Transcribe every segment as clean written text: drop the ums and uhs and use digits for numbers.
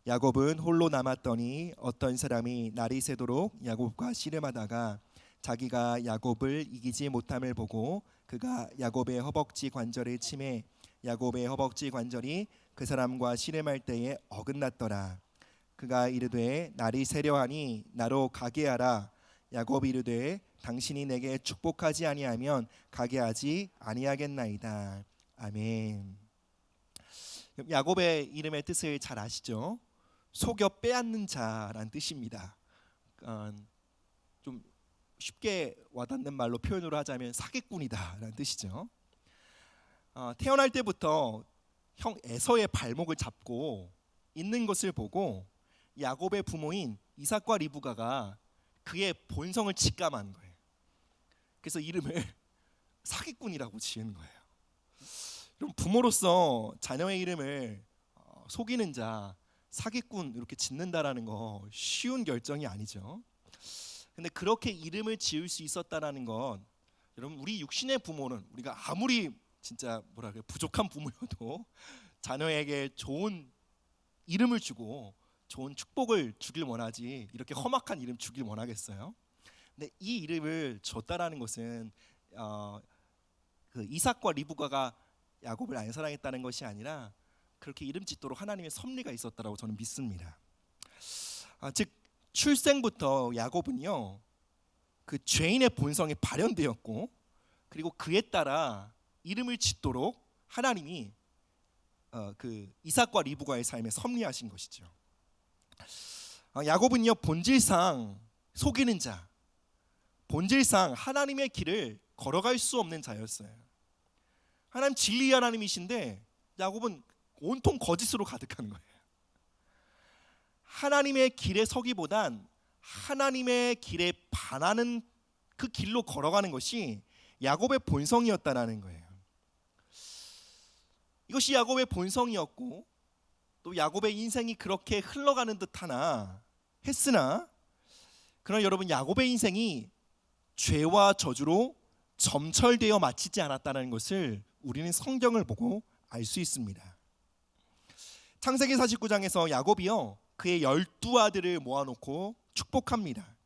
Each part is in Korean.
야곱은 홀로 남았더니 어떤 사람이 날이 새도록 야곱과 씨름하다가 자기가 야곱을 이기지 못함을 보고 그가 야곱의 허벅지 관절을 치매 야곱의 허벅지 관절이 그 사람과 씨름할 때에 어긋났더라. 그가 이르되 날이 새려하니 나로 가게 하라. 야곱이 이르되 당신이 내게 축복하지 아니하면 가게 하지 아니하겠나이다. 아멘. 야곱의 이름의 뜻을 잘 아시죠? 속여 빼앗는 자란 뜻입니다. 좀 쉽게 와닿는 말로 표현으로 하자면 사기꾼이다라는 뜻이죠. 태어날 때부터 형 에서의 발목을 잡고 있는 것을 보고 야곱의 부모인 이삭과 리브가가 그의 본성을 직감한 거예요. 그래서 이름을 사기꾼이라고 지은 거예요. 그럼 부모로서 자녀의 이름을 속이는 자, 사기꾼 이렇게 짓는다라는 거 쉬운 결정이 아니죠. 근데 그렇게 이름을 지을 수 있었다라는 건 여러분 우리 육신의 부모는 우리가 아무리 진짜 뭐라 그래 부족한 부모여도 자녀에게 좋은 이름을 주고 좋은 축복을 주길 원하지 이렇게 험악한 이름 주길 원하겠어요? 근데 이 이름을 줬다라는 것은 그 이삭과 리브가가 야곱을 안 사랑했다는 것이 아니라 그렇게 이름 짓도록 하나님의 섭리가 있었다라고 저는 믿습니다. 즉 출생부터 야곱은요 그 죄인의 본성이 발현되었고 그리고 그에 따라 이름을 짓도록 하나님이 그 이삭과 리브가의 삶에 섭리하신 것이죠. 야곱은요 본질상 속이는 자, 본질상 하나님의 길을 걸어갈 수 없는 자였어요. 하나님 진리의 하나님이신데 야곱은 온통 거짓으로 가득한 거예요. 하나님의 길에 서기보단 하나님의 길에 반하는 그 길로 걸어가는 것이 야곱의 본성이었다라는 거예요. 이것이 야곱의 본성이었고 또 야곱의 인생이 그렇게 흘러가는 듯하나 했으나 그러나 여러분 야곱의 인생이 죄와 저주로 점철되어 마치지 않았다는 것을 우리는 성경을 보고 알 수 있습니다. 창세기 49장에서 야곱이요 그의 12아들을 모아놓고 축복합니다.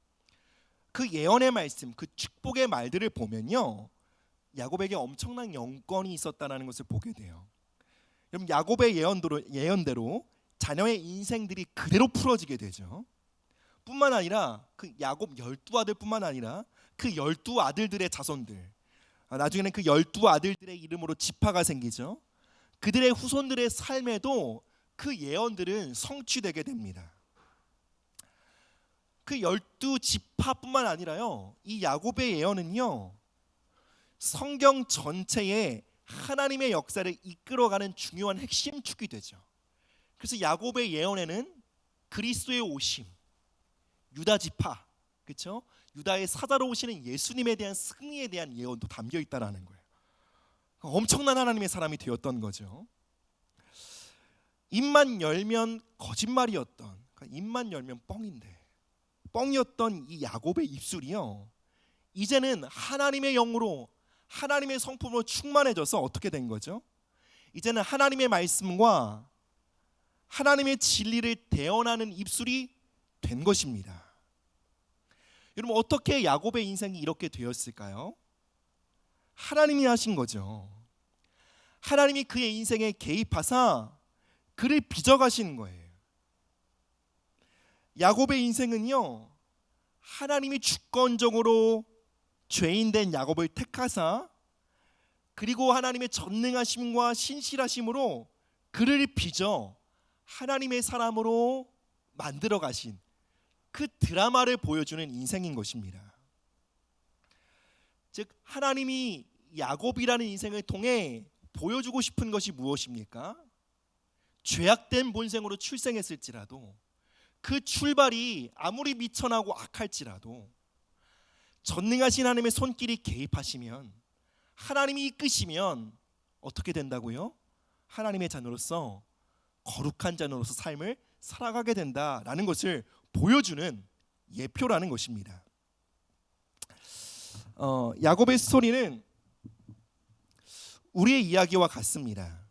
그 예언의 말씀, 그 축복의 말들을 보면요 야곱에게 엄청난 영권이 있었다는 것을 보게 돼요. 그럼 야곱의 예언대로 자녀의 인생들이 그대로 풀어지게 되죠. 뿐만 아니라 그 야곱 12아들뿐만 아니라 그 12아들들의 자손들, 나중에는 그 12아들들의 이름으로 지파가 생기죠. 그들의 후손들의 삶에도 그 예언들은 성취되게 됩니다. 그 12지파뿐만 아니라요 이 야곱의 예언은요 성경 전체에 하나님의 역사를 이끌어가는 중요한 핵심 축이 되죠. 그래서 야곱의 예언에는 그리스도의 오심, 유다 지파, 그렇죠? 유다의 사자로 오시는 예수님에 대한 승리에 대한 예언도 담겨 있다라는 거예요. 엄청난 하나님의 사람이 되었던 거죠. 입만 열면 거짓말이었던, 그러니까 입만 열면 뻥이었던 이 야곱의 입술이요 이제는 하나님의 영으로 하나님의 성품으로 충만해져서 어떻게 된 거죠? 이제는 하나님의 말씀과 하나님의 진리를 대언하는 입술이 된 것입니다. 여러분 어떻게 야곱의 인생이 이렇게 되었을까요? 하나님이 하신 거죠. 하나님이 그의 인생에 개입하사 그를 빚어가시는 거예요. 야곱의 인생은요 하나님이 주권적으로 죄인된 야곱을 택하사 그리고 하나님의 전능하심과 신실하심으로 그를 빚어 하나님의 사람으로 만들어 가신 그 드라마를 보여주는 인생인 것입니다. 즉 하나님이 야곱이라는 인생을 통해 보여주고 싶은 것이 무엇입니까? 죄악된 본성으로 출생했을지라도 그 출발이 아무리 미천하고 악할지라도 전능하신 하나님의 손길이 개입하시면 하나님이 이끄시면 어떻게 된다고요? 하나님의 자녀로서 거룩한 자녀로서 삶을 살아가게 된다라는 것을 보여주는 예표라는 것입니다. 야곱의 스토리는 우리의 이야기와 같습니다.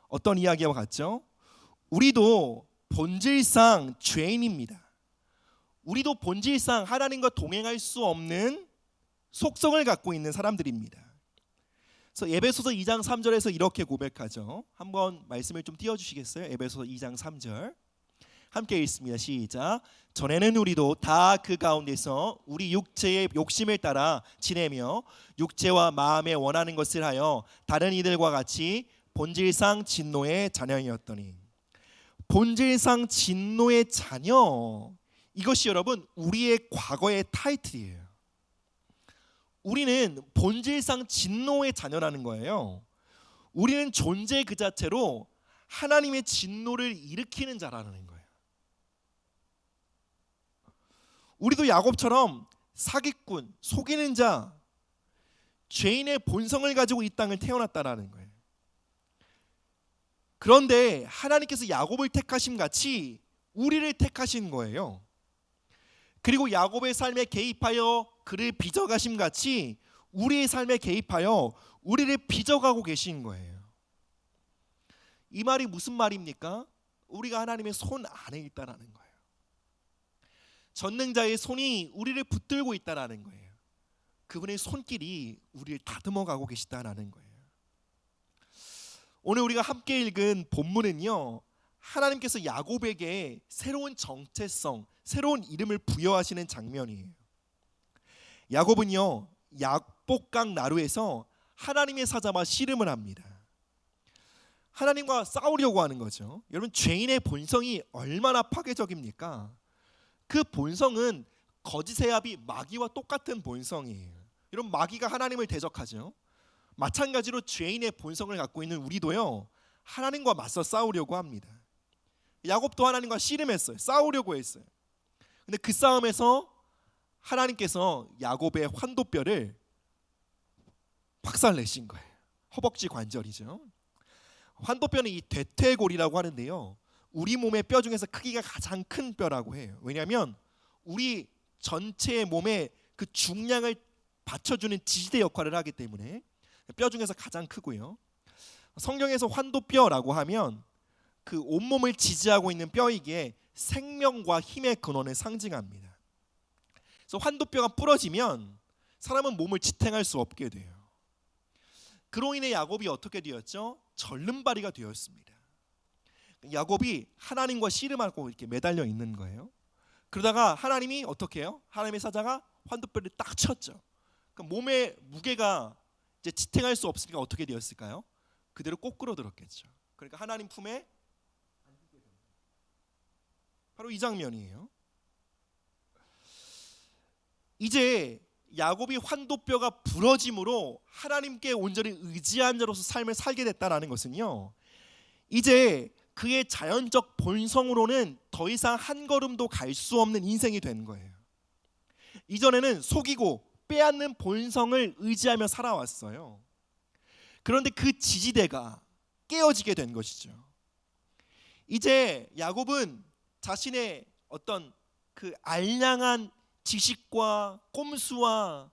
어떤 이야기와 같죠? 우리도 본질상 죄인입니다. 우리도 본질상 하나님과 동행할 수 없는 속성을 갖고 있는 사람들입니다. 그래서 에베소서 2장 3절에서 이렇게 고백하죠. 한번 말씀을 좀 띄워주시겠어요? 에베소서 2장 3절 함께 읽습니다. 시작. 전에는 우리도 다 그 가운데서 우리 육체의 욕심을 따라 지내며 육체와 마음에 원하는 것을 하여 다른 이들과 같이 본질상 진노의 자녀이었더니. 본질상 진노의 자녀, 이것이 여러분 우리의 과거의 타이틀이에요. 우리는 본질상 진노의 자녀라는 거예요. 우리는 존재 그 자체로 하나님의 진노를 일으키는 자라는 거예요. 우리도 야곱처럼 사기꾼, 속이는 자, 죄인의 본성을 가지고 이 땅을 태어났다라는 거예요. 그런데 하나님께서 야곱을 택하심 같이 우리를 택하신 거예요. 그리고 야곱의 삶에 개입하여 그를 빚어가심 같이 우리의 삶에 개입하여 우리를 빚어가고 계신 거예요. 이 말이 무슨 말입니까? 우리가 하나님의 손 안에 있다라는 거예요. 전능자의 손이 우리를 붙들고 있다라는 거예요. 그분의 손길이 우리를 다듬어 가고 계시다라는 거예요. 오늘 우리가 함께 읽은 본문은요, 하나님께서 야곱에게 새로운 정체성, 새로운 이름을 부여하시는 장면이에요. 야곱은요, 야복강 나루에서 하나님의 사자와 씨름을 합니다. 하나님과 싸우려고 하는 거죠. 여러분, 죄인의 본성이 얼마나 파괴적입니까? 그 본성은 거짓의 아비 마귀와 똑같은 본성이에요. 여러분, 마귀가 하나님을 대적하죠. 마찬가지로 죄인의 본성을 갖고 있는 우리도요, 하나님과 맞서 싸우려고 합니다. 야곱도 하나님과 씨름했어요. 싸우려고 했어요. 근데 그 싸움에서 하나님께서 야곱의 환도뼈를 박살내신 거예요. 허벅지 관절이죠. 환도뼈는 이 대퇴골이라고 하는데요, 우리 몸의 뼈 중에서 크기가 가장 큰 뼈라고 해요. 왜냐하면 우리 전체의 몸에 그 중량을 받쳐주는 지지대 역할을 하기 때문에 뼈 중에서 가장 크고요. 성경에서 환도뼈라고 하면 그 온몸을 지지하고 있는 뼈이기에 생명과 힘의 근원을 상징합니다. 그래서 환도뼈가 부러지면 사람은 몸을 지탱할 수 없게 돼요. 그로 인해 야곱이 어떻게 되었죠? 절름발이가 되었습니다. 야곱이 하나님과 씨름하고 이렇게 매달려 있는 거예요. 그러다가 하나님이 어떻게 해요? 하나님의 사자가 환도뼈를 딱 쳤죠. 그러니까 몸의 무게가 이제 지탱할 수 없으니까 어떻게 되었을까요? 그대로 꼬꾸러들었겠죠. 그러니까 하나님 품에 바로 이 장면이에요. 이제 야곱이 환도뼈가 부러짐으로 하나님께 온전히 의지한 자로서 삶을 살게 됐다라는 것은요, 이제 그의 자연적 본성으로는 더 이상 한 걸음도 갈 수 없는 인생이 된 거예요. 이전에는 속이고 빼앗는 본성을 의지하며 살아왔어요. 그런데 그 지지대가 깨어지게 된 것이죠. 이제 야곱은 자신의 어떤 그 알량한 지식과 꼼수와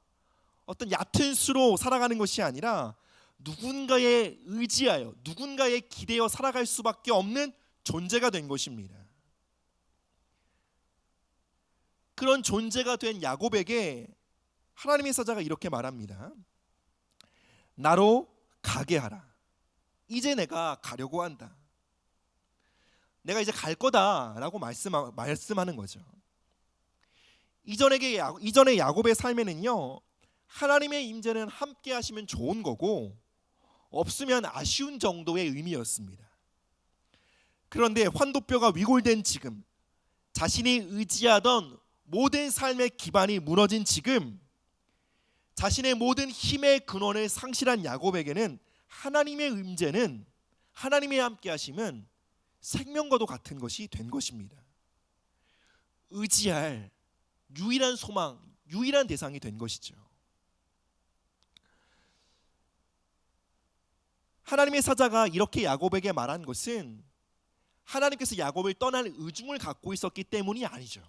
어떤 얕은 수로 살아가는 것이 아니라 누군가에 의지하여, 누군가에 기대어 살아갈 수밖에 없는 존재가 된 것입니다. 그런 존재가 된 야곱에게 하나님의 사자가 이렇게 말합니다. 나로 가게 하라. 이제 내가 가려고 한다. 내가 이제 갈 거다라고 말씀하는 거죠. 이전의 야곱의 삶에는요, 하나님의 임재는 함께 하시면 좋은 거고 없으면 아쉬운 정도의 의미였습니다. 그런데 환도뼈가 위골된 지금, 자신이 의지하던 모든 삶의 기반이 무너진 지금, 자신의 모든 힘의 근원을 상실한 야곱에게는 하나님의 임재는, 하나님의 함께 하심은 생명과도 같은 것이 된 것입니다. 의지할 유일한 소망, 유일한 대상이 된 것이죠. 하나님의 사자가 이렇게 야곱에게 말한 것은 하나님께서 야곱을 떠날 의중을 갖고 있었기 때문이 아니죠.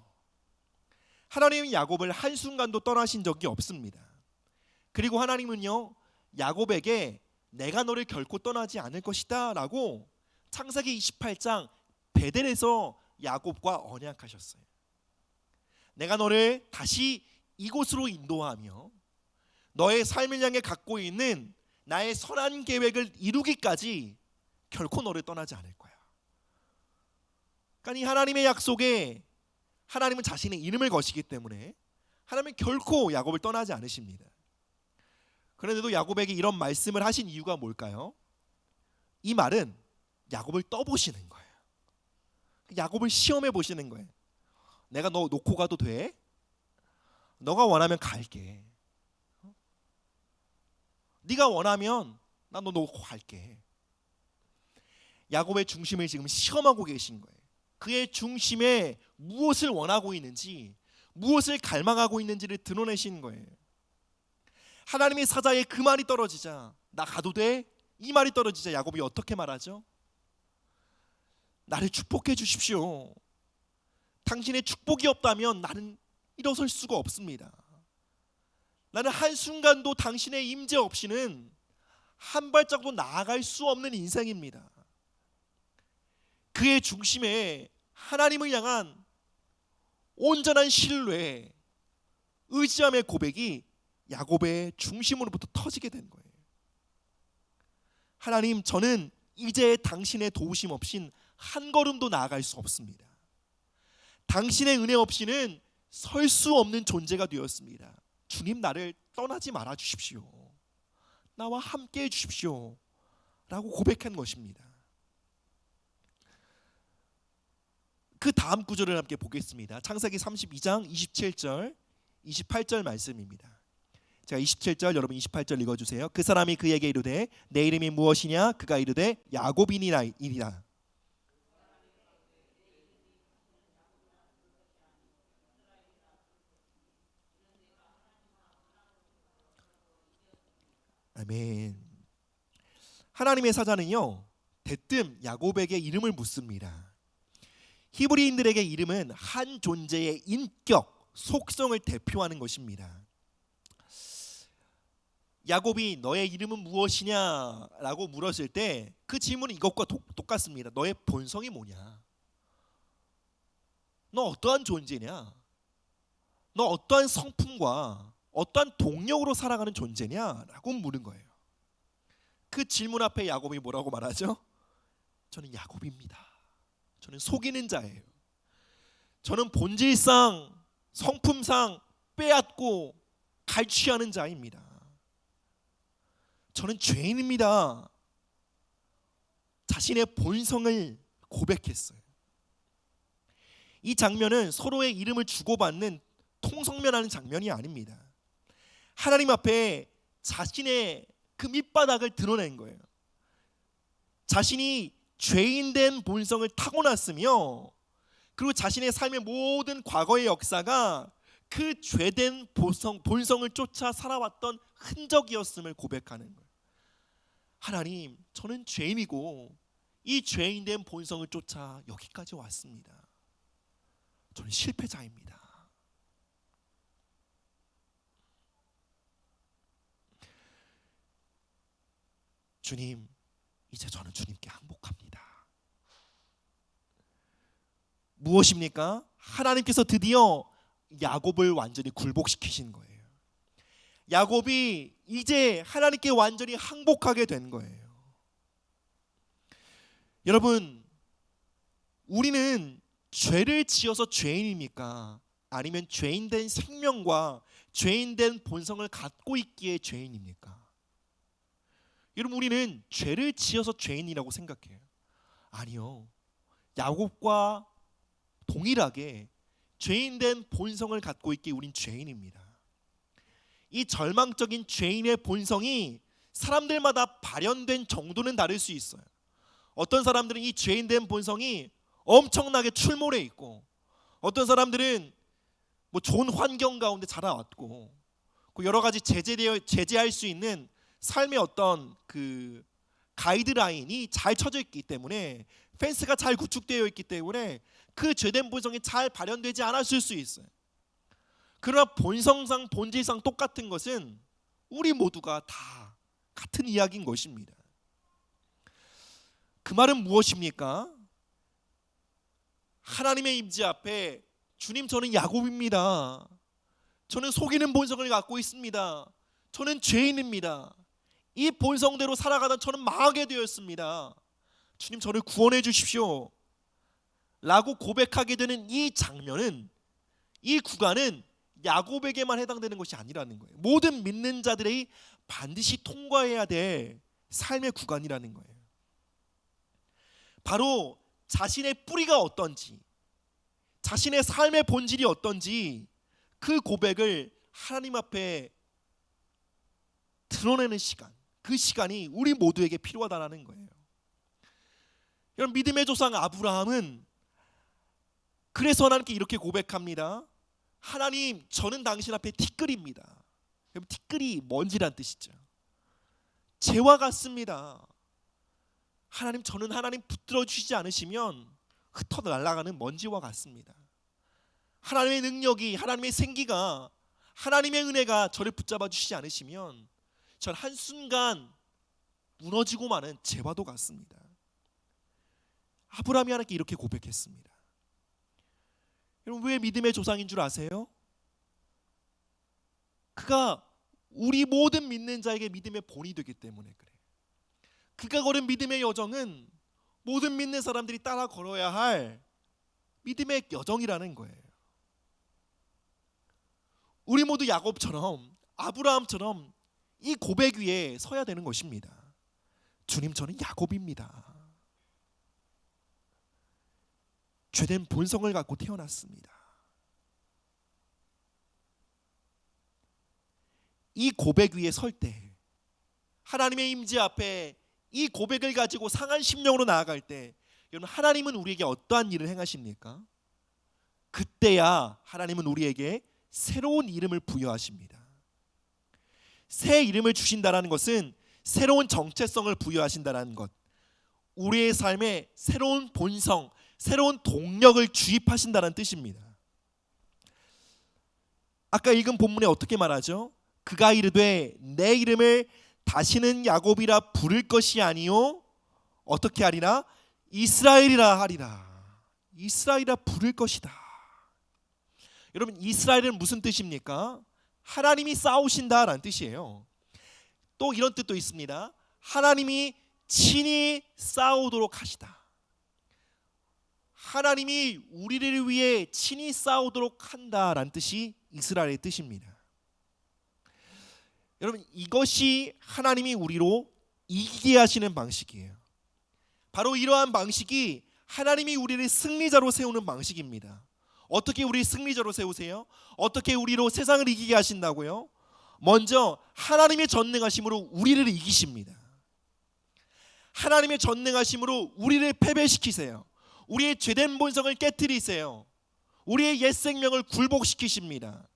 하나님은 야곱을 한순간도 떠나신 적이 없습니다. 그리고 하나님은요, 야곱에게 내가 너를 결코 떠나지 않을 것이다 라고 창세기 28장 베델에서 야곱과 언약하셨어요. 내가 너를 다시 이곳으로 인도하며 너의 삶을 향해 갖고 있는 나의 선한 계획을 이루기까지 결코 너를 떠나지 않을 거야. 그러니까 이 하나님의 약속에 하나님은 자신의 이름을 거시기 때문에 하나님은 결코 야곱을 떠나지 않으십니다. 그런데도 야곱에게 이런 말씀을 하신 이유가 뭘까요? 이 말은 야곱을 떠보시는 거예요. 야곱을 시험해 보시는 거예요. 내가 너 놓고 가도 돼? 너가 원하면 갈게. 네가 원하면 난 너 놓고 갈게. 야곱의 중심을 지금 시험하고 계신 거예요. 그의 중심에 무엇을 원하고 있는지, 무엇을 갈망하고 있는지를 드러내신 거예요. 하나님의 사자의 그 말이 떨어지자, 나 가도 돼? 이 말이 떨어지자 야곱이 어떻게 말하죠? 나를 축복해 주십시오. 당신의 축복이 없다면 나는 일어설 수가 없습니다. 나는 한순간도 당신의 임재 없이는 한 발짝도 나아갈 수 없는 인생입니다. 그의 중심에 하나님을 향한 온전한 신뢰, 의지함의 고백이 야곱의 중심으로부터 터지게 된 거예요. 하나님, 저는 이제 당신의 도우심 없인 한 걸음도 나아갈 수 없습니다. 당신의 은혜 없이는 설 수 없는 존재가 되었습니다. 주님, 나를 떠나지 말아 주십시오. 나와 함께 해 주십시오. 라고 고백한 것입니다. 그 다음 구절을 함께 보겠습니다. 창세기 32장 27절 28절 말씀입니다. 제가 27절, 여러분 28절 읽어주세요. 그 사람이 그에게 이르되 내 이름이 무엇이냐? 그가 이르되 야곱이니라. 아멘. 하나님의 사자는요, 대뜸 야곱에게 이름을 묻습니다. 히브리인들에게 이름은 한 존재의 인격, 속성을 대표하는 것입니다. 야곱이 너의 이름은 무엇이냐? 라고 물었을 때 그 질문은 이것과 똑같습니다. 너의 본성이 뭐냐? 너 어떠한 존재냐? 너 어떠한 성품과 어떠한 동력으로 살아가는 존재냐? 라고 물은 거예요. 그 질문 앞에 야곱이 뭐라고 말하죠? 저는 야곱입니다. 저는 속이는 자예요. 저는 본질상, 성품상 빼앗고 갈취하는 자입니다. 저는 죄인입니다. 자신의 본성을 고백했어요. 이 장면은 서로의 이름을 주고받는 통성명하는 장면이 아닙니다. 하나님 앞에 자신의 그 밑바닥을 드러낸 거예요. 자신이 죄인된 본성을 타고났으며, 그리고 자신의 삶의 모든 과거의 역사가 그 죄된 본성을 쫓아 살아왔던 흔적이었음을 고백하는 거예요. 하나님, 저는 죄인이고 이 죄인된 본성을 쫓아 여기까지 왔습니다. 저는 실패자입니다. 주님, 이제 저는 주님께 항복합니다. 무엇입니까? 하나님께서 드디어 야곱을 완전히 굴복시키신 거예요. 야곱이 이제 하나님께 완전히 항복하게 된 거예요. 여러분, 우리는 죄를 지어서 죄인입니까? 아니면 죄인된 생명과 죄인된 본성을 갖고 있기에 죄인입니까? 여러분, 우리는 죄를 지어서 죄인이라고 생각해요. 아니요. 야곱과 동일하게 죄인된 본성을 갖고 있기에 우린 죄인입니다. 이 절망적인 죄인의 본성이 사람들마다 발현된 정도는 다를 수 있어요. 어떤 사람들은 이 죄인된 본성이 엄청나게 출몰해 있고, 어떤 사람들은 뭐 좋은 환경 가운데 자라왔고, 여러 가지 제재할 수 있는 삶의 어떤 그 가이드라인이 잘 쳐져 있기 때문에, 펜스가 잘 구축되어 있기 때문에 그 죄된 본성이 잘 발현되지 않았을 수 있어요. 그러나 본성상, 본질상 똑같은 것은 우리 모두가 다 같은 이야기인 것입니다. 그 말은 무엇입니까? 하나님의 임재 앞에 주님, 저는 야곱입니다. 저는 속이는 본성을 갖고 있습니다. 저는 죄인입니다. 이 본성대로 살아가다 저는 망하게 되었습니다. 주님, 저를 구원해 주십시오 라고 고백하게 되는 이 장면은, 이 구간은 야곱에게만 해당되는 것이 아니라는 거예요. 모든 믿는 자들이 반드시 통과해야 될 삶의 구간이라는 거예요. 바로 자신의 뿌리가 어떤지, 자신의 삶의 본질이 어떤지 그 고백을 하나님 앞에 드러내는 시간, 그 시간이 우리 모두에게 필요하다는 거예요. 여러분, 믿음의 조상 아브라함은 그래서 하나님께 이렇게 고백합니다. 하나님, 저는 당신 앞에 티끌입니다. 여러분, 티끌이 먼지란 뜻이죠. 재와 같습니다. 하나님, 저는 하나님 붙들어 주시지 않으시면 흩어 날아가는 먼지와 같습니다. 하나님의 능력이, 하나님의 생기가, 하나님의 은혜가 저를 붙잡아 주시지 않으시면 전 한순간 무너지고 마는 재와도 같습니다. 아브라함이 하나님께 이렇게 고백했습니다. 여러분, 왜 믿음의 조상인 줄 아세요? 그가 우리 모든 믿는 자에게 믿음의 본이 되기 때문에 그래요. 그가 걸은 믿음의 여정은 모든 믿는 사람들이 따라 걸어야 할 믿음의 여정이라는 거예요. 우리 모두 야곱처럼, 아브라함처럼 이 고백 위에 서야 되는 것입니다. 주님, 저는 야곱입니다. 죄된 본성을 갖고 태어났습니다. 이 고백 위에 설 때, 하나님의 임재 앞에 이 고백을 가지고 상한 심령으로 나아갈 때, 여러분, 하나님은 우리에게 어떠한 일을 행하십니까? 그때야 하나님은 우리에게 새로운 이름을 부여하십니다. 새 이름을 주신다는 것은 새로운 정체성을 부여하신다는 것, 우리의 삶에 새로운 본성, 새로운 동력을 주입하신다는 뜻입니다. 아까 읽은 본문에 어떻게 말하죠? 그가 이르되 내 이름을 다시는 야곱이라 부를 것이 아니요 어떻게 하리라? 이스라엘이라 하리라. 이스라엘이라 부를 것이다. 여러분, 이스라엘은 무슨 뜻입니까? 하나님이 싸우신다라는 뜻이에요. 또 이런 뜻도 있습니다. 하나님이 친히 싸우도록 하시다. 하나님이 우리를 위해 친히 싸우도록 한다라는 뜻이 이스라엘의 뜻입니다. 여러분, 이것이 하나님이 우리로 이기게 하시는 방식이에요. 바로 이러한 방식이 하나님이 우리를 승리자로 세우는 방식입니다. 어떻게 우리 승리자로 세우세요? 어떻게 우리로 세상을 이기게 하신다고요? 먼저 하나님의 전능하심으로 우리를 이기십니다. 하나님의 전능하심으로 우리를 패배시키세요. 우리의 죄된 본성을 깨트리세요. 우리의 옛 생명을 굴복시키십니다.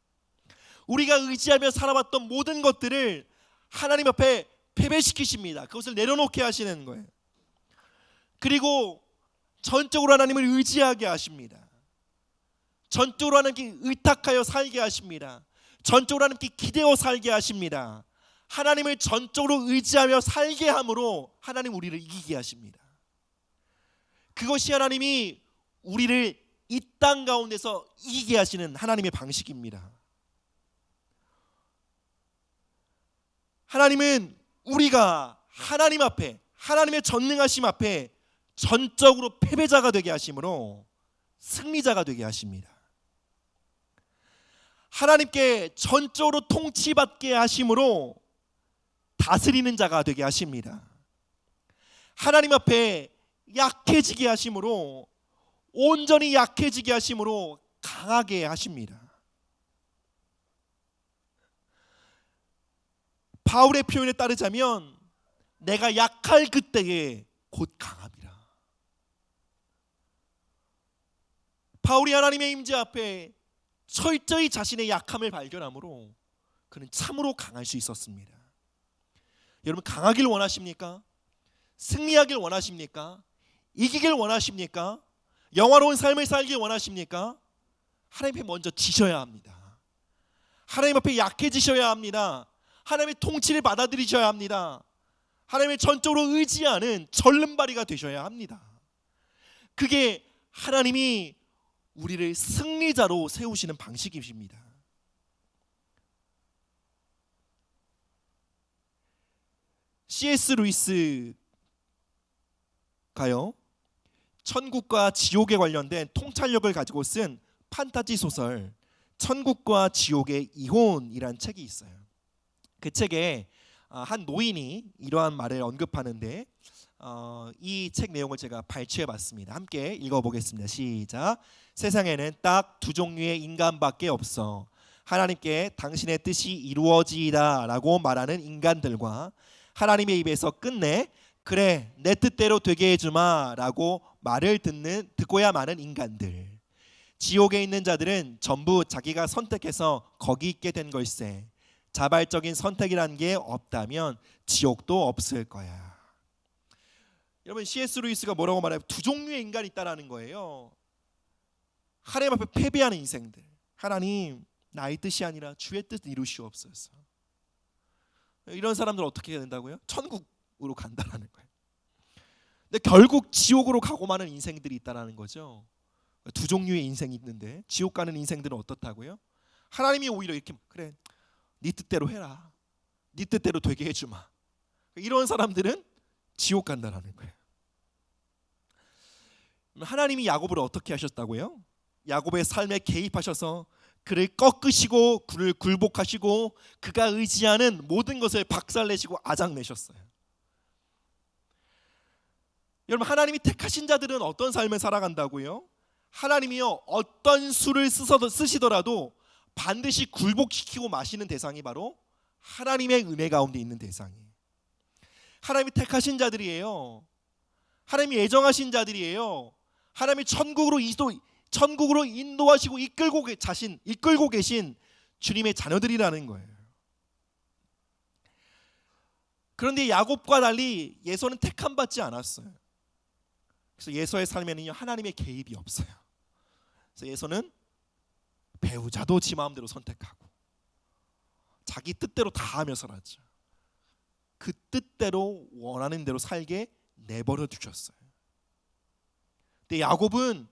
우리가 의지하며 살아왔던 모든 것들을 하나님 앞에 패배시키십니다. 그것을 내려놓게 하시는 거예요. 그리고 전적으로 하나님을 의지하게 하십니다. 전적으로 하나님께 의탁하여 살게 하십니다. 전적으로 하나님께 기대어 살게 하십니다. 하나님을 전적으로 의지하며 살게 함으로 하나님 우리를 이기게 하십니다. 그것이 하나님이 우리를 이 땅 가운데서 이기게 하시는 하나님의 방식입니다. 하나님은 우리가 하나님 앞에, 하나님의 전능하심 앞에 전적으로 패배자가 되게 하심으로 승리자가 되게 하십니다. 하나님께 전적으로 통치받게 하심으로 다스리는 자가 되게 하십니다. 하나님 앞에 약해지게 하심으로, 온전히 약해지게 하심으로 강하게 하십니다. 바울의 표현에 따르자면 내가 약할 그때에 곧 강함이라. 바울이 하나님의 임재 앞에 철저히 자신의 약함을 발견함으로 그는 참으로 강할 수 있었습니다. 여러분, 강하길 원하십니까? 승리하길 원하십니까? 이기길 원하십니까? 영화로운 삶을 살길 원하십니까? 하나님 앞에 먼저 지셔야 합니다. 하나님 앞에 약해지셔야 합니다. 하나님의 통치를 받아들이셔야 합니다. 하나님의 전적으로 의지하는 절름발이가 되셔야 합니다. 그게 하나님이 우리를 승리자로 세우시는 방식이십니다. C.S. 루이스가요, 천국과 지옥에 관련된 통찰력을 가지고 쓴 판타지 소설 천국과 지옥의 이혼이란 책이 있어요. 그 책에 한 노인이 이러한 말을 언급하는데 이 책 내용을 제가 발췌해봤습니다. 함께 읽어보겠습니다. 시작. 세상에는 딱 두 종류의 인간밖에 없어. 하나님께 당신의 뜻이 이루어지이다 라고 말하는 인간들과 하나님의 입에서 끝내 그래 내 뜻대로 되게 해주마 라고 말을 듣고야 마는 인간들. 지옥에 있는 자들은 전부 자기가 선택해서 거기 있게 된 걸세. 자발적인 선택이라는 게 없다면 지옥도 없을 거야. 여러분, C.S. 루이스가 뭐라고 말해요? 두 종류의 인간이 있다라는 거예요. 하나님 앞에 패배하는 인생들. 하나님, 나의 뜻이 아니라 주의 뜻을 이루시옵소서. 이런 사람들 어떻게 해야 된다고요? 천국으로 간다라는 거예요. 근데 결국 지옥으로 가고 마는 인생들이 있다라는 거죠. 두 종류의 인생이 있는데 지옥 가는 인생들은 어떻다고요? 하나님이 오히려 이렇게 그래 네 뜻대로 해라, 네 뜻대로 되게 해주마. 이런 사람들은 지옥 간다라는 거예요. 하나님이 야곱을 어떻게 하셨다고요? 야곱의 삶에 개입하셔서 그를 꺾으시고 그를 굴복하시고 그가 의지하는 모든 것을 박살내시고 아작내셨어요. 여러분, 하나님이 택하신 자들은 어떤 삶을 살아간다고요? 하나님이요, 어떤 수를 쓰시더라도 반드시 굴복시키고 마시는 대상이 바로 하나님의 은혜 가운데 있는 대상이에요. 하나님이 택하신 자들이에요. 하나님이 애정하신 자들이에요. 하나님이 천국으로 인도하시고 이끌고 계신 주님의 자녀들이라는 거예요. 그런데 야곱과 달리 예서는 택함 받지 않았어요. 그래서 예서의 삶에는 하나님의 개입이 없어요. 그래서 예서는 배우자도 지 마음대로 선택하고 자기 뜻대로 다 하며 살았죠. 그 뜻대로 원하는 대로 살게 내버려 두셨어요. 근데 야곱은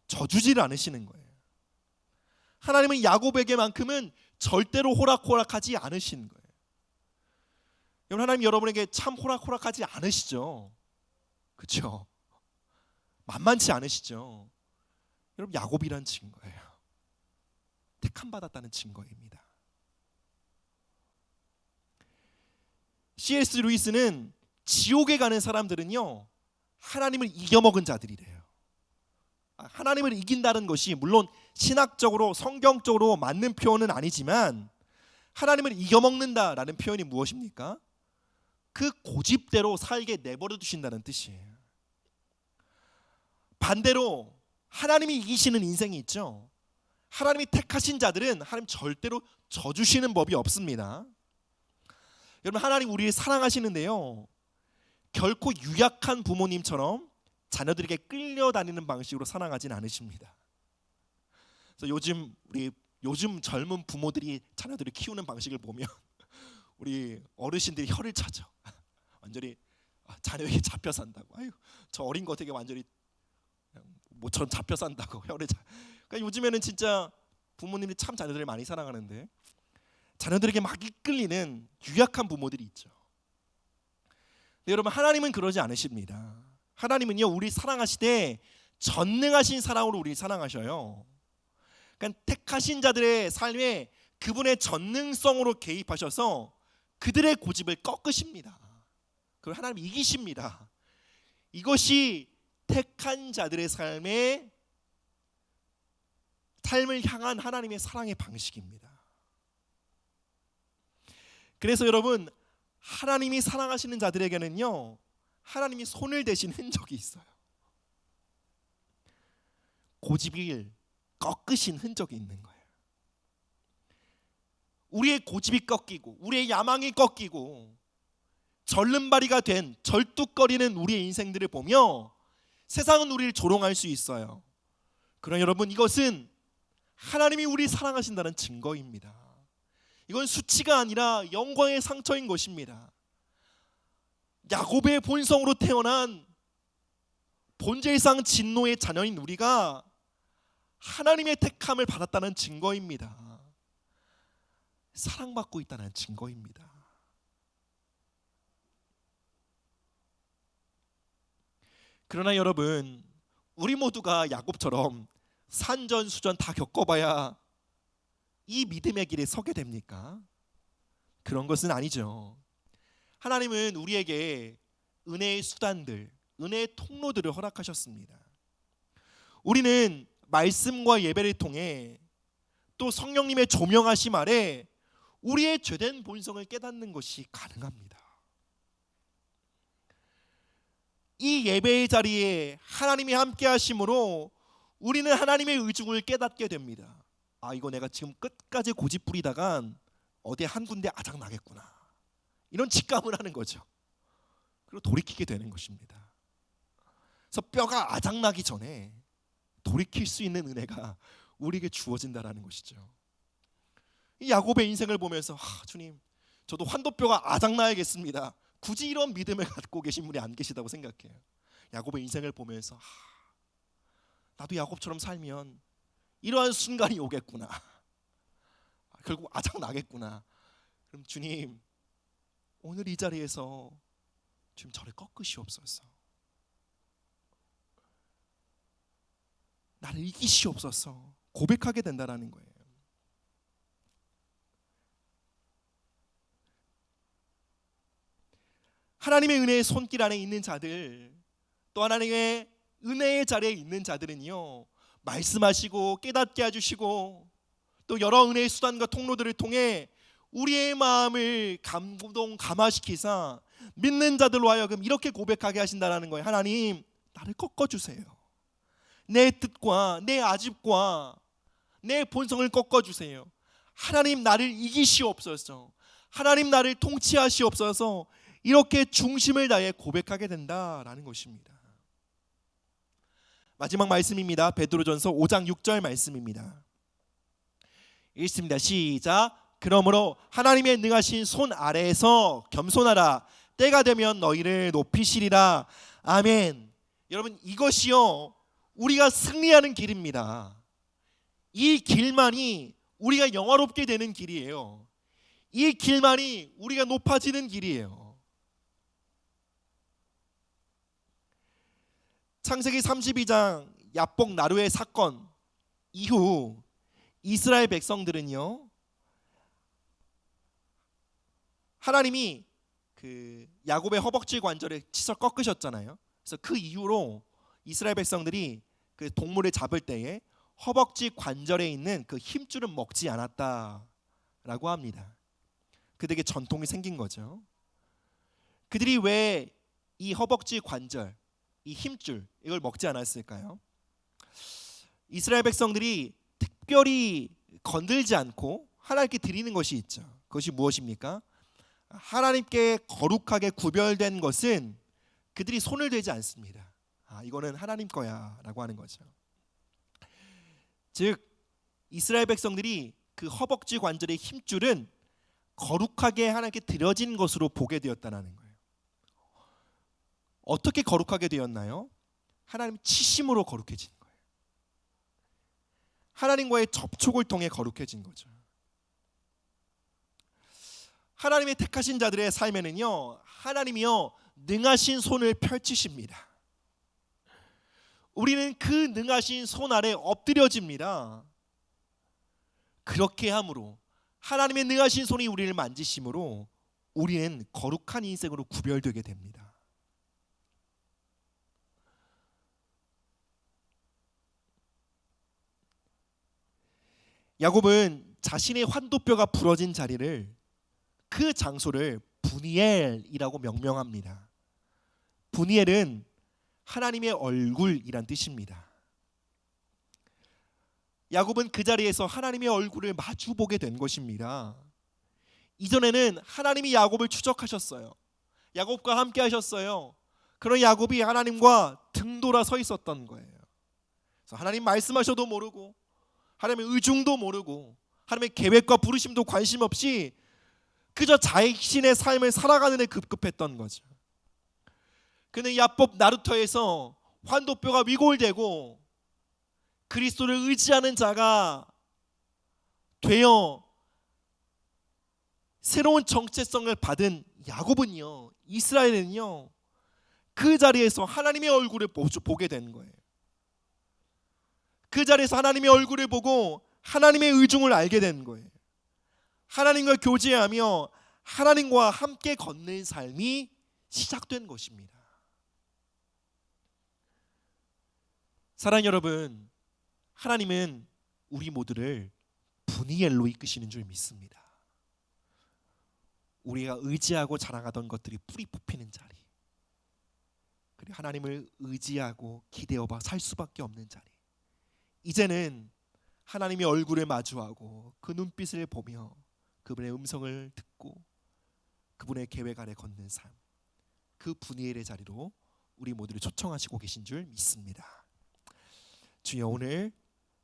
져주질 않으시는 거예요. 하나님은 야곱에게만큼은 절대로 호락호락하지 않으시는 거예요. 여러분, 하나님 여러분에게 참 호락호락하지 않으시죠? 그렇죠? 만만치 않으시죠? 여러분, 야곱이란 증거예요. 택함 받았다는 증거입니다. C.S. 루이스는 지옥에 가는 사람들은요, 하나님을 이겨먹은 자들이래요. 하나님을 이긴다는 것이 물론 신학적으로 성경적으로 맞는 표현은 아니지만 하나님을 이겨먹는다라는 표현이 무엇입니까? 그 고집대로 살게 내버려 두신다는 뜻이에요. 반대로 하나님이 이기시는 인생이 있죠. 하나님이 택하신 자들은 하나님 절대로 져주시는 법이 없습니다. 여러분, 하나님 우리를 사랑하시는데요, 결코 유약한 부모님처럼 자녀들에게 끌려다니는 방식으로 사랑하진 않으십니다. 그래서 요즘 젊은 부모들이 자녀들을 키우는 방식을 보면 우리 어르신들이 혀를 차죠. 완전히 자녀에게 잡혀 산다고. 아유, 저 어린 거 되게 완전히 모처럼 잡혀 산다고 혀를 차. 그러니까 요즘에는 진짜 부모님이 참 자녀들을 많이 사랑하는데 자녀들에게 막 이끌리는 유약한 부모들이 있죠. 근데 여러분, 하나님은 그러지 않으십니다. 하나님은요, 우리 사랑하시되 전능하신 사랑으로 우리 사랑하셔요. 그러니까 택하신 자들의 삶에 그분의 전능성으로 개입하셔서 그들의 고집을 꺾으십니다. 그걸 하나님 이기십니다. 이것이 택한 자들의 삶을 향한 하나님의 사랑의 방식입니다. 그래서 여러분, 하나님이 사랑하시는 자들에게는요, 하나님이 손을 대신 흔적이 있어요. 고집을 꺾으신 흔적이 있는 거예요. 우리의 고집이 꺾이고 우리의 야망이 꺾이고 절름발이가 된 절뚝거리는 우리의 인생들을 보며 세상은 우리를 조롱할 수 있어요. 그러나 여러분, 이것은 하나님이 우리를 사랑하신다는 증거입니다. 이건 수치가 아니라 영광의 상처인 것입니다. 야곱의 본성으로 태어난 본질상 진노의 자녀인 우리가 하나님의 택함을 받았다는 증거입니다. 사랑받고 있다는 증거입니다. 그러나 여러분, 우리 모두가 야곱처럼 산전수전 다 겪어봐야 이 믿음의 길에 서게 됩니까? 그런 것은 아니죠. 하나님은 우리에게 은혜의 수단들, 은혜의 통로들을 허락하셨습니다. 우리는 말씀과 예배를 통해 또 성령님의 조명하심 아래 우리의 죄된 본성을 깨닫는 것이 가능합니다. 이 예배의 자리에 하나님이 함께 하심으로 우리는 하나님의 의중을 깨닫게 됩니다. 아, 이거 내가 지금 끝까지 고집부리다간 어디 한 군데 아작 나겠구나, 이런 직감을 하는 거죠. 그리고 돌이키게 되는 것입니다. 그래서 뼈가 아작 나기 전에 돌이킬 수 있는 은혜가 우리에게 주어진다라는 것이죠. 이 야곱의 인생을 보면서 주님, 저도 환도뼈가 아작 나야겠습니다. 굳이 이런 믿음을 갖고 계신 분이 안 계시다고 생각해요. 야곱의 인생을 보면서 나도 야곱처럼 살면 이러한 순간이 오겠구나, 결국 아작 나겠구나. 그럼 주님, 오늘 이 자리에서 주님 저를 꺾으시옵소서, 나를 이기시옵소서 고백하게 된다라는 거예요. 하나님의 은혜의 손길 안에 있는 자들, 또 하나님의 은혜의 자리에 있는 자들은요, 말씀하시고 깨닫게 해주시고 또 여러 은혜의 수단과 통로들을 통해 우리의 마음을 감화시키사 믿는 자들로 하여금 이렇게 고백하게 하신다는 거예요. 하나님, 나를 꺾어주세요. 내 뜻과 내 아집과 내 본성을 꺾어주세요. 하나님, 나를 이기시옵소서. 하나님, 나를 통치하시옵소서. 이렇게 중심을 다해 고백하게 된다라는 것입니다. 마지막 말씀입니다. 베드로전서 5장 6절 말씀입니다. 읽습니다. 시작. 그러므로 하나님의 능하신 손 아래에서 겸손하라. 때가 되면 너희를 높이시리라. 아멘. 여러분, 이것이요 우리가 승리하는 길입니다. 이 길만이 우리가 영화롭게 되는 길이에요. 이 길만이 우리가 높아지는 길이에요. 창세기 32장 야복 나루의 사건 이후 이스라엘 백성들은요, 하나님이 그 야곱의 허벅지 관절을 치서 꺾으셨잖아요. 그래서 그 이후로 이스라엘 백성들이 그 동물을 잡을 때에 허벅지 관절에 있는 그 힘줄은 먹지 않았다라고 합니다. 그들에게 전통이 생긴 거죠. 그들이 왜 이 허벅지 관절, 이 힘줄, 이걸 먹지 않았을까요? 이스라엘 백성들이 특별히 건들지 않고 하나님께 드리는 것이 있죠. 그것이 무엇입니까? 하나님께 거룩하게 구별된 것은 그들이 손을 대지 않습니다. 이거는 하나님 거야 라고 하는 거죠. 즉 이스라엘 백성들이 그 허벅지 관절의 힘줄은 거룩하게 하나님께 드려진 것으로 보게 되었다는 거예요. 어떻게 거룩하게 되었나요? 하나님 치심으로 거룩해진 거예요. 하나님과의 접촉을 통해 거룩해진 거죠. 하나님의 택하신 자들의 삶에는요, 하나님이요 능하신 손을 펼치십니다. 우리는 그 능하신 손 아래 엎드려집니다. 그렇게 함으로 하나님의 능하신 손이 우리를 만지심으로 우리는 거룩한 인생으로 구별되게 됩니다. 야곱은 자신의 환도뼈가 부러진 자리를, 그 장소를 브니엘이라고 명명합니다. 브니엘은 하나님의 얼굴이란 뜻입니다. 야곱은 그 자리에서 하나님의 얼굴을 마주보게 된 것입니다. 이전에는 하나님이 야곱을 추적하셨어요. 야곱과 함께 하셨어요. 그런 야곱이 하나님과 등돌아 서 있었던 거예요. 그래서 하나님 말씀하셔도 모르고, 하나님의 의중도 모르고, 하나님의 계획과 부르심도 관심 없이 그저 자신의 삶을 살아가는 데 급급했던 거죠. 그는 야복 나루터에서 환도뼈가 위골되고 그리스도를 의지하는 자가 되어 새로운 정체성을 받은 야곱은요, 이스라엘은요, 그 자리에서 하나님의 얼굴을 보게 되는 거예요. 그 자리에서 하나님의 얼굴을 보고 하나님의 의중을 알게 되는 거예요. 하나님과 교제하며 하나님과 함께 걷는 삶이 시작된 것입니다. 사랑하는 여러분, 하나님은 우리 모두를 분이엘로 이끄시는 줄 믿습니다. 우리가 의지하고 자랑하던 것들이 뿌리 뽑히는 자리, 그리고 하나님을 의지하고 기대어봐 살 수밖에 없는 자리, 이제는 하나님의 얼굴을 마주하고 그 눈빛을 보며 그분의 음성을 듣고 그분의 계획 아래 걷는 삶, 그 분이엘의 자리로 우리 모두를 초청하시고 계신 줄 믿습니다. 주여, 오늘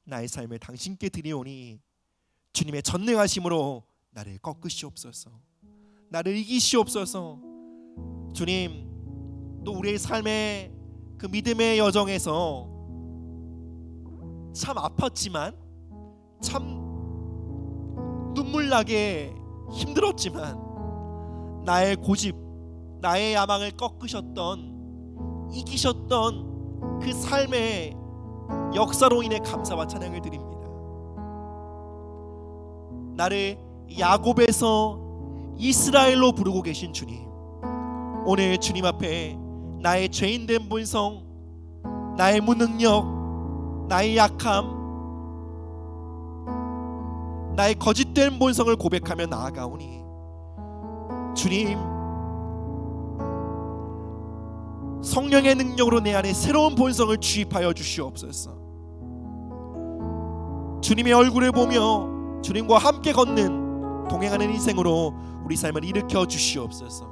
나의 삶을 당신께 드리오니 주님의 전능하심으로 나를 꺾으시옵소서, 나를 이기시옵소서. 주님, 또 우리의 삶의 그 믿음의 여정에서 참 아팠지만, 참 눈물나게 힘들었지만 나의 고집, 나의 야망을 꺾으셨던, 이기셨던 그 삶의 역사로 인해 감사와 찬양을 드립니다. 나를 야곱에서 이스라엘로 부르고 계신 주님, 오늘 주님 앞에 나의 죄인된 본성, 나의 무능력, 나의 약함, 나의 거짓된 본성을 고백하며 나아가오니 주님, 성령의 능력으로 내 안에 새로운 본성을 주입하여 주시옵소서. 주님의 얼굴을 보며 주님과 함께 걷는 동행하는 인생으로 우리 삶을 일으켜 주시옵소서.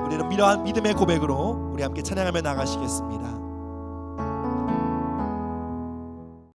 우리는 이러한 믿음의 고백으로 우리 함께 찬양하며 나가시겠습니다.